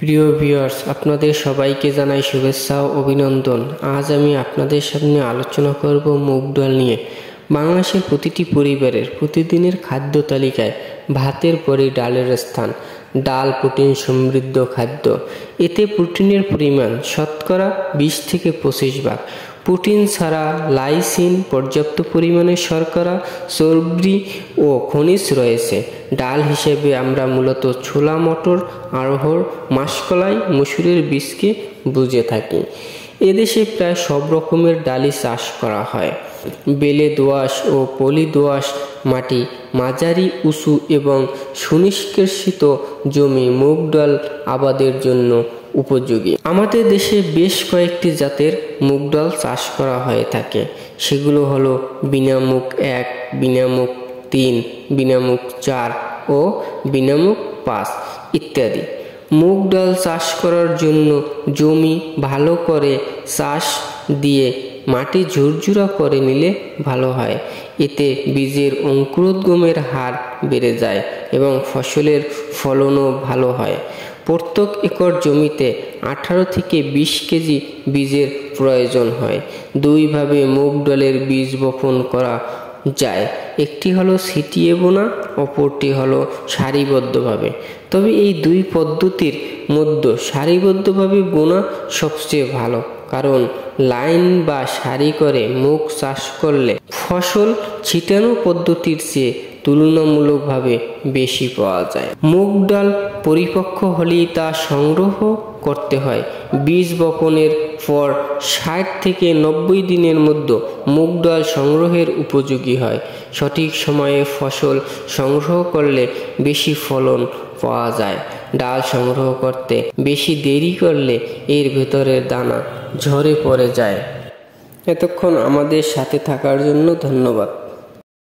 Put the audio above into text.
প্রিয় ভিউয়ার্স, আপনাদের সবাইকে জানাই শুভেচ্ছা ও অভিনন্দন। আজ আমি আপনাদের সামনে আলোচনা করব মুগ ডাল নিয়ে। বাংলাদেশের প্রতিটি পরিবারের প্রতিদিনের খাদ্য তালিকায় ভাতের পরে ডালের স্থান। ডাল প্রোটিন সমৃদ্ধ খাদ্য। এতে প্রোটিনের পরিমাণ শতকরা 20 থেকে 25 ভাগ। প্রোটিন ছাড়া লাইসিন, পর্যাপ্ত পরিমাণে শর্করা, চর্বি ও খনিজ রয়েছে। ডাল হিসেবে আমরা মূলত ছোলা, মটর, অড়হর, মাসকলাই, মসুরের বীজকে বুঝে থাকি। এদেশে প্রায় সব রকমের ডালই চাষ করা হয়। বেলে দোআঁশ ও পলি দোআঁশ মাটি, মাঝারি উঁচু এবং সুনিষ্কাশিত জমি মুগ ডাল আবাদের জন্য উপযোগী। আমাদের দেশে বেশ কয়েকটি জাতের মুগ ডাল চাষ করা হয়ে থাকে। সেগুলো হলো বিনামুগ 1, বিনামুগ 3, বিনামুগ 4 ও বিনামুগ 5 ইত্যাদি। মুগ ডাল চাষ করার জন্য জমি ভালো করে চাষ দিয়ে মাটি ঝুরঝুরা করে নিলে ভালো হয়। এতে বীজের অঙ্কুরোদ্গমের হার বেড়ে যায় এবং ফসলের ফলনও ভালো হয়। প্রত্যেক একর জমিতে 18 থেকে 20 কেজি বীজের প্রয়োজন হয়। দুইভাবে মুগ ডালের বীজ বপন করা যায়। একটি হলো ছিটিয়ে বোনা, অপরটি হলো সারিবদ্ধভাবে। তবে এই দুই পদ্ধতির মধ্যে সারিবদ্ধভাবে বোনা সবচেয়ে ভালো, কারণ লাইন বা সারি করে মুগ চাষ করলে ফসল ছিটানো পদ্ধতির চেয়ে তুলনামূলকভাবে বেশি পাওয়া যায়। মুগ ডাল পরিপক্ক হলেই তা সংগ্রহ করতে হয়। বীজ বপনের পর 60 থেকে 90 দিনের মধ্যে মুগ ডাল সংগ্রহের উপযোগী হয়। সঠিক সময়ে ফসল সংগ্রহ করলে বেশি ফলন পাওয়া যায়। ডাল সংগ্রহ করতে বেশি দেরি করলে এর ভেতরের দানা ঝরে পড়ে যায়। এতক্ষণ আমাদের সাথে থাকার জন্য ধন্যবাদ।